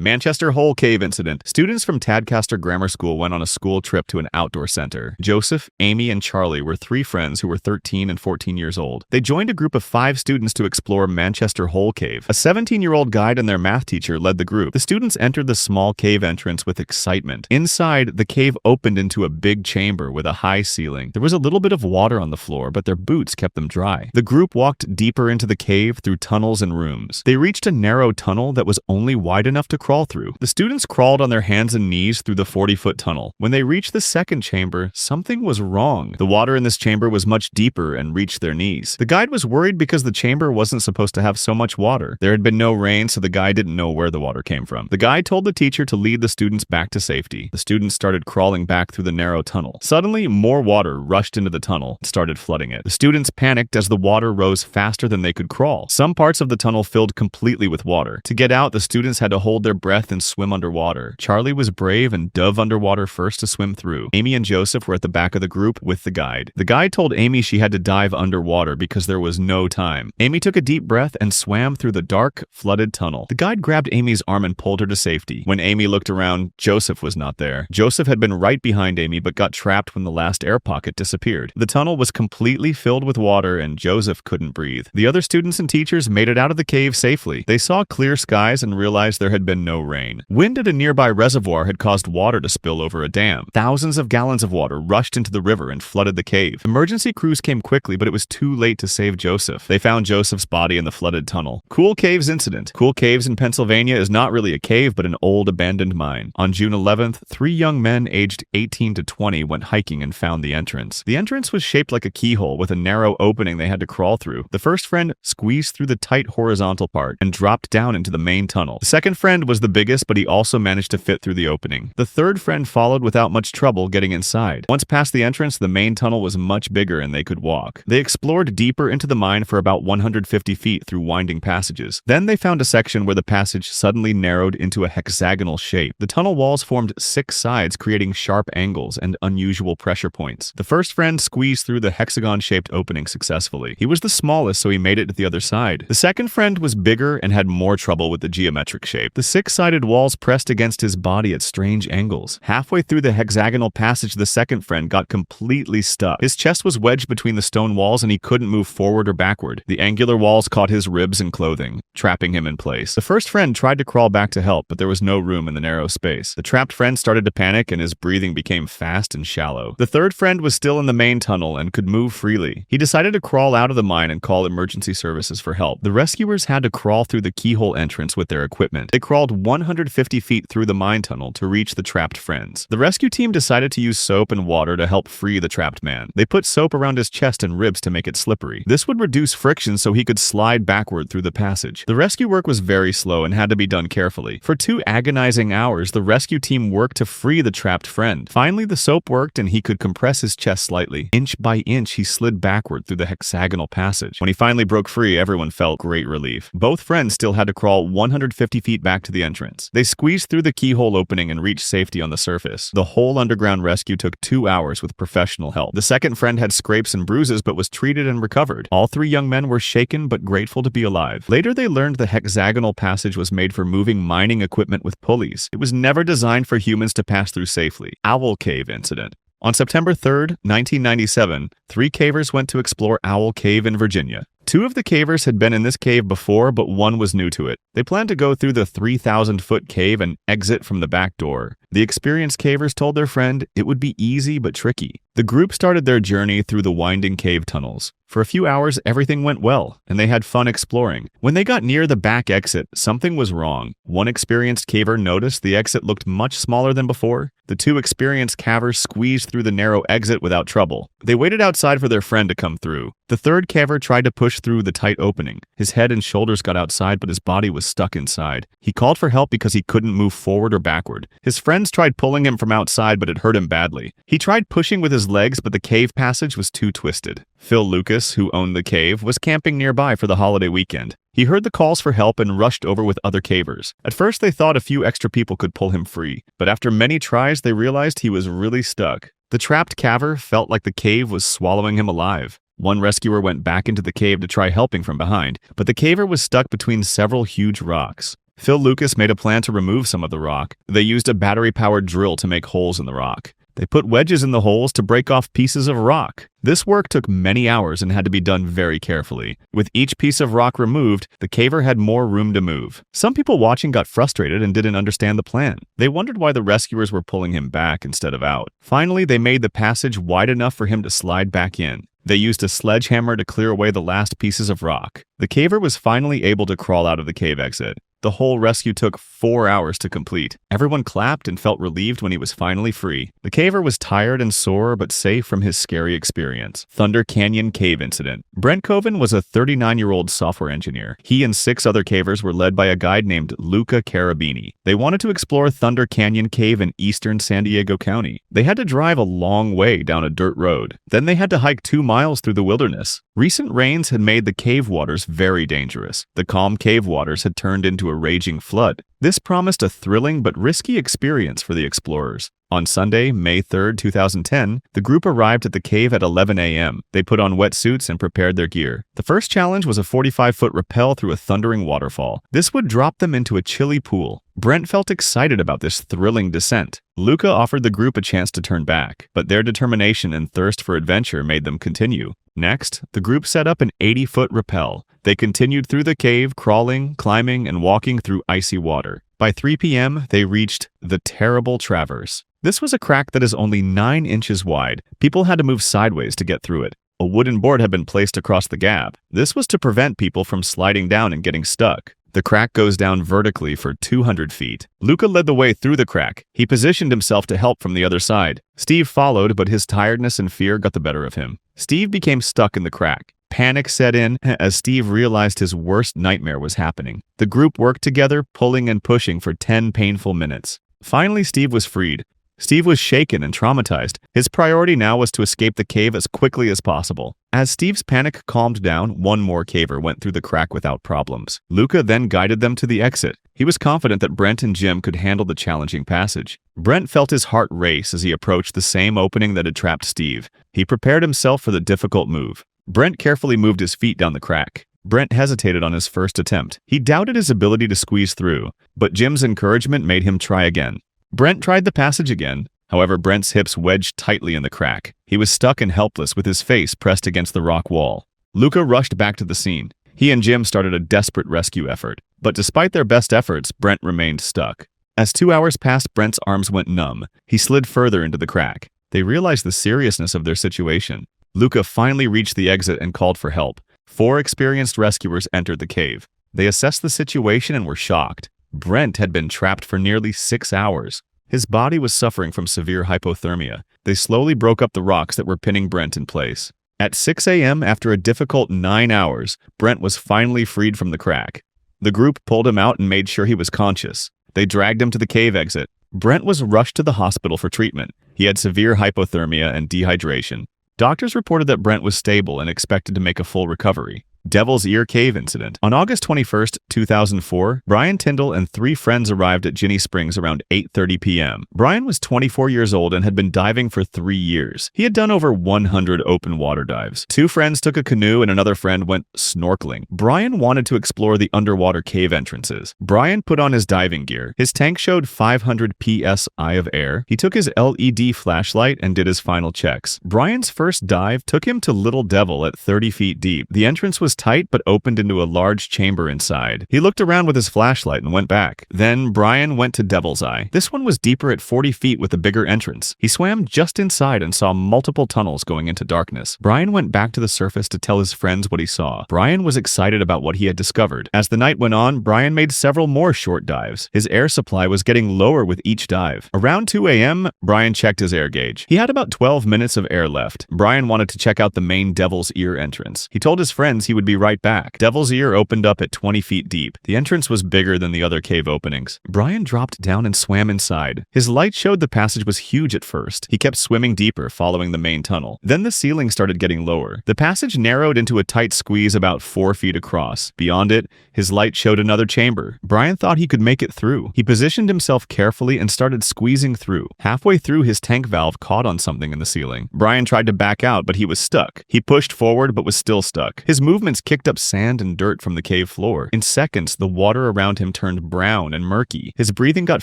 Manchester Hole Cave Incident. Students from Tadcaster Grammar School went on a school trip to an outdoor center. Joseph, Amy, and Charlie were three friends who were 13 and 14 years old. They joined a group of 5 students to explore Manchester Hole Cave. A 17-year-old guide and their math teacher led the group. The students entered the small cave entrance with excitement. Inside, the cave opened into a big chamber with a high ceiling. There was a little bit of water on the floor, but their boots kept them dry. The group walked deeper into the cave through tunnels and rooms. They reached a narrow tunnel that was only wide enough to crawl through. The students crawled on their hands and knees through the 40-foot tunnel. When they reached the second chamber, something was wrong. The water in this chamber was much deeper and reached their knees. The guide was worried because the chamber wasn't supposed to have so much water. There had been no rain, so the guide didn't know where the water came from. The guide told the teacher to lead the students back to safety. The students started crawling back through the narrow tunnel. Suddenly, more water rushed into the tunnel and started flooding it. The students panicked as the water rose faster than they could crawl. Some parts of the tunnel filled completely with water. To get out, the students had to hold their breath and swim underwater. Charlie was brave and dove underwater first to swim through. Amy and Joseph were at the back of the group with the guide. The guide told Amy she had to dive underwater because there was no time. Amy took a deep breath and swam through the dark, flooded tunnel. The guide grabbed Amy's arm and pulled her to safety. When Amy looked around, Joseph was not there. Joseph had been right behind Amy but got trapped when the last air pocket disappeared. The tunnel was completely filled with water and Joseph couldn't breathe. The other students and teachers made it out of the cave safely. They saw clear skies and realized there had been no rain. Wind at a nearby reservoir had caused water to spill over a dam. Thousands of gallons of water rushed into the river and flooded the cave. Emergency crews came quickly, but it was too late to save Joseph. They found Joseph's body in the flooded tunnel. Cool Caves Incident. Cool Caves in Pennsylvania is not really a cave, but an old abandoned mine. On June 11th, 3 young men aged 18 to 20 went hiking and found the entrance. The entrance was shaped like a keyhole with a narrow opening they had to crawl through. The first friend squeezed through the tight horizontal part and dropped down into the main tunnel. The second friend was the biggest, but he also managed to fit through the opening. The third friend followed without much trouble getting inside. Once past the entrance, the main tunnel was much bigger and they could walk. They explored deeper into the mine for about 150 feet through winding passages. Then they found a section where the passage suddenly narrowed into a hexagonal shape. The tunnel walls formed 6 sides, creating sharp angles and unusual pressure points. The first friend squeezed through the hexagon-shaped opening successfully. He was the smallest, so he made it to the other side. The second friend was bigger and had more trouble with the geometric shape. The 6-sided walls pressed against his body at strange angles. Halfway through the hexagonal passage, the second friend got completely stuck. His chest was wedged between the stone walls and he couldn't move forward or backward. The angular walls caught his ribs and clothing, trapping him in place. The first friend tried to crawl back to help, but there was no room in the narrow space. The trapped friend started to panic and his breathing became fast and shallow. The third friend was still in the main tunnel and could move freely. He decided to crawl out of the mine and call emergency services for help. The rescuers had to crawl through the keyhole entrance with their equipment. They crawled 150 feet through the mine tunnel to reach the trapped friends. The rescue team decided to use soap and water to help free the trapped man. They put soap around his chest and ribs to make it slippery. This would reduce friction so he could slide backward through the passage. The rescue work was very slow and had to be done carefully. For 2 agonizing hours, the rescue team worked to free the trapped friend. Finally, the soap worked and he could compress his chest slightly. Inch by inch, he slid backward through the hexagonal passage. When he finally broke free, everyone felt great relief. Both friends still had to crawl 150 feet back to the entrance. They squeezed through the keyhole opening and reached safety on the surface. The whole underground rescue took 2 hours with professional help. The second friend had scrapes and bruises but was treated and recovered. All 3 young men were shaken but grateful to be alive. Later, they learned the hexagonal passage was made for moving mining equipment with pulleys. It was never designed for humans to pass through safely. Owl Cave Incident. On September 3rd, 1997, 3 cavers went to explore Owl Cave in Virginia. 2 of the cavers had been in this cave before, but 1 was new to it. They planned to go through the 3,000-foot cave and exit from the back door. The experienced cavers told their friend it would be easy but tricky. The group started their journey through the winding cave tunnels. For a few hours, everything went well, and they had fun exploring. When they got near the back exit, something was wrong. One experienced caver noticed the exit looked much smaller than before. The 2 experienced cavers squeezed through the narrow exit without trouble. They waited outside for their friend to come through. The third caver tried to push through the tight opening. His head and shoulders got outside, but his body was stuck inside. He called for help because he couldn't move forward or backward. His friends tried pulling him from outside, but it hurt him badly. He tried pushing with his legs, but the cave passage was too twisted. Phil Lucas, who owned the cave, was camping nearby for the holiday weekend. He heard the calls for help and rushed over with other cavers. At first, they thought a few extra people could pull him free, but after many tries, they realized he was really stuck. The trapped caver felt like the cave was swallowing him alive. One rescuer went back into the cave to try helping from behind, but the caver was stuck between several huge rocks. Phil Lucas made a plan to remove some of the rock. They used a battery-powered drill to make holes in the rock. They put wedges in the holes to break off pieces of rock. This work took many hours and had to be done very carefully. With each piece of rock removed, the caver had more room to move. Some people watching got frustrated and didn't understand the plan. They wondered why the rescuers were pulling him back instead of out. Finally, they made the passage wide enough for him to slide back in. They used a sledgehammer to clear away the last pieces of rock. The caver was finally able to crawl out of the cave exit. The whole rescue took 4 hours to complete. Everyone clapped and felt relieved when he was finally free. The caver was tired and sore but safe from his scary experience. Thunder Canyon Cave Incident. Brent Coven was a 39-year-old software engineer. He and 6 other cavers were led by a guide named Luca Carabini. They wanted to explore Thunder Canyon Cave in eastern San Diego County. They had to drive a long way down a dirt road. Then they had to hike 2 miles through the wilderness. Recent rains had made the cave waters very dangerous. The calm cave waters had turned into a raging flood. This promised a thrilling but risky experience for the explorers. On Sunday, May 3, 2010, the group arrived at the cave at 11 a.m. They put on wetsuits and prepared their gear. The first challenge was a 45-foot rappel through a thundering waterfall. This would drop them into a chilly pool. Brent felt excited about this thrilling descent. Luca offered the group a chance to turn back, but their determination and thirst for adventure made them continue. Next, the group set up an 80-foot rappel. They continued through the cave, crawling, climbing, and walking through icy water. By 3 p.m., they reached the Terrible Traverse. This was a crack that is only 9 inches wide. People had to move sideways to get through it. A wooden board had been placed across the gap. This was to prevent people from sliding down and getting stuck. The crack goes down vertically for 200 feet. Luca led the way through the crack. He positioned himself to help from the other side. Steve followed, but his tiredness and fear got the better of him. Steve became stuck in the crack. Panic set in as Steve realized his worst nightmare was happening. The group worked together, pulling and pushing for 10 painful minutes. Finally, Steve was freed. Steve was shaken and traumatized. His priority now was to escape the cave as quickly as possible. As Steve's panic calmed down, one more caver went through the crack without problems. Luca then guided them to the exit. He was confident that Brent and Jim could handle the challenging passage. Brent felt his heart race as he approached the same opening that had trapped Steve. He prepared himself for the difficult move. Brent carefully moved his feet down the crack. Brent hesitated on his first attempt. He doubted his ability to squeeze through, but Jim's encouragement made him try again. Brent tried the passage again. However, Brent's hips wedged tightly in the crack. He was stuck and helpless with his face pressed against the rock wall. Luca rushed back to the scene. He and Jim started a desperate rescue effort. But despite their best efforts, Brent remained stuck. As 2 hours passed, Brent's arms went numb. He slid further into the crack. They realized the seriousness of their situation. Luca finally reached the exit and called for help. 4 experienced rescuers entered the cave. They assessed the situation and were shocked. Brent had been trapped for nearly 6 hours. His body was suffering from severe hypothermia. They slowly broke up the rocks that were pinning Brent in place. At 6 a.m., after a difficult 9 hours, Brent was finally freed from the crack. The group pulled him out and made sure he was conscious. They dragged him to the cave exit. Brent was rushed to the hospital for treatment. He had severe hypothermia and dehydration. Doctors reported that Brent was stable and expected to make a full recovery. Devil's Ear Cave Incident. On August 21, 2004, Brian Tyndall and 3 friends arrived at Ginny Springs around 8:30 p.m. Brian was 24 years old and had been diving for 3 years. He had done over 100 open water dives. 2 friends took a canoe and another friend went snorkeling. Brian wanted to explore the underwater cave entrances. Brian put on his diving gear. His tank showed 500 psi of air. He took his LED flashlight and did his final checks. Brian's first dive took him to Little Devil at 30 feet deep. The entrance was tight but opened into a large chamber inside. He looked around with his flashlight and went back. Then Brian went to Devil's Eye. This one was deeper at 40 feet with a bigger entrance. He swam just inside and saw multiple tunnels going into darkness. Brian went back to the surface to tell his friends what he saw. Brian was excited about what he had discovered. As the night went on, Brian made several more short dives. His air supply was getting lower with each dive. Around 2 a.m., Brian checked his air gauge. He had about 12 minutes of air left. Brian wanted to check out the main Devil's Ear entrance. He told his friends he would be right back. Devil's Ear opened up at 20 feet deep. The entrance was bigger than the other cave openings. Brian dropped down and swam inside. His light showed the passage was huge at first. He kept swimming deeper, following the main tunnel. Then the ceiling started getting lower. The passage narrowed into a tight squeeze about 4 feet across. Beyond it, his light showed another chamber. Brian thought he could make it through. He positioned himself carefully and started squeezing through. Halfway through, his tank valve caught on something in the ceiling. Brian tried to back out, but he was stuck. He pushed forward but was still stuck. His movement movements kicked up sand and dirt from the cave floor. In seconds, the water around him turned brown and murky. His breathing got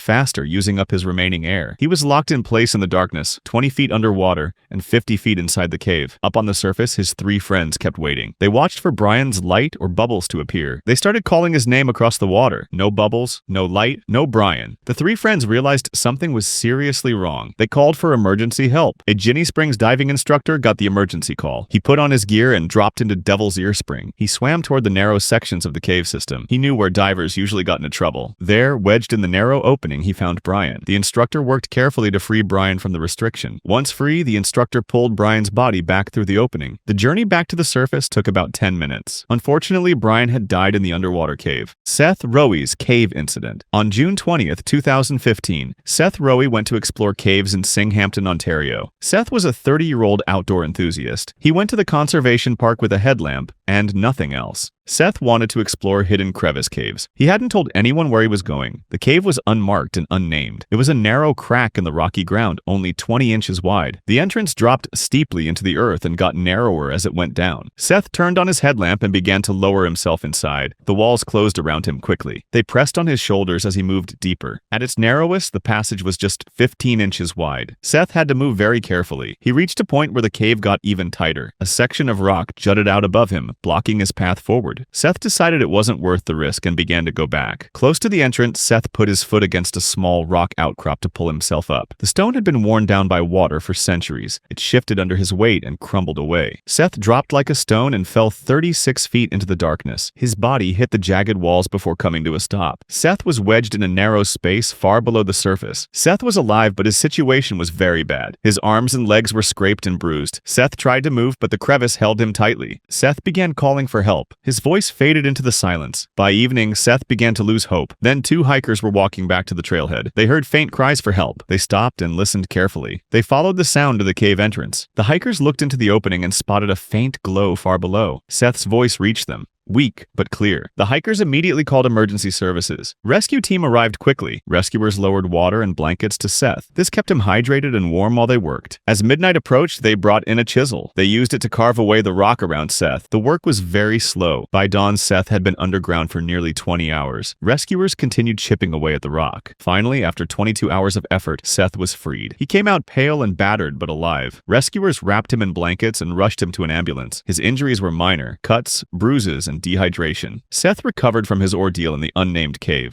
faster, using up his remaining air. He was locked in place in the darkness, 20 feet underwater and 50 feet inside the cave. Up on the surface, his three friends kept waiting. They watched for Brian's light or bubbles to appear. They started calling his name across the water. No bubbles, no light, no Brian. The three friends realized something was seriously wrong. They called for emergency help. A Ginny Springs diving instructor got the emergency call. He put on his gear and dropped into Devil's Ear Spring. He swam toward the narrow sections of the cave system. He knew where divers usually got into trouble. There, wedged in the narrow opening, he found Brian. The instructor worked carefully to free Brian from the restriction. Once free, the instructor pulled Brian's body back through the opening. The journey back to the surface took about 10 minutes. Unfortunately, Brian had died in the underwater cave. Seth Rowee's cave incident. On June 20th, 2015, Seth Rowee went to explore caves in Singhampton, Ontario. Seth was a 30-year-old outdoor enthusiast. He went to the conservation park with a headlamp and nothing else. Seth wanted to explore hidden crevice caves. He hadn't told anyone where he was going. The cave was unmarked and unnamed. It was a narrow crack in the rocky ground, only 20 inches wide. The entrance dropped steeply into the earth and got narrower as it went down. Seth turned on his headlamp and began to lower himself inside. The walls closed around him quickly. They pressed on his shoulders as he moved deeper. At its narrowest, the passage was just 15 inches wide. Seth had to move very carefully. He reached a point where the cave got even tighter. A section of rock jutted out above him, blocking his path forward. Seth decided it wasn't worth the risk and began to go back. Close to the entrance, Seth put his foot against a small rock outcrop to pull himself up. The stone had been worn down by water for centuries. It shifted under his weight and crumbled away. Seth dropped like a stone and fell 36 feet into the darkness. His body hit the jagged walls before coming to a stop. Seth was wedged in a narrow space far below the surface. Seth was alive, but his situation was very bad. His arms and legs were scraped and bruised. Seth tried to move, but the crevice held him tightly. Seth began calling for help. His voice faded into the silence. By evening, Seth began to lose hope. Then two hikers were walking back to the trailhead. They heard faint cries for help. They stopped and listened carefully. They followed the sound to the cave entrance. The hikers looked into the opening and spotted a faint glow far below. Seth's voice reached them. Weak, but clear. The hikers immediately called emergency services. Rescue team arrived quickly. Rescuers lowered water and blankets to Seth. This kept him hydrated and warm while they worked. As midnight approached, they brought in a chisel. They used it to carve away the rock around Seth. The work was very slow. By dawn, Seth had been underground for nearly 20 hours. Rescuers continued chipping away at the rock. Finally, after 22 hours of effort, Seth was freed. He came out pale and battered, but alive. Rescuers wrapped him in blankets and rushed him to an ambulance. His injuries were minor: cuts, bruises, and dehydration. Seth recovered from his ordeal in the unnamed cave.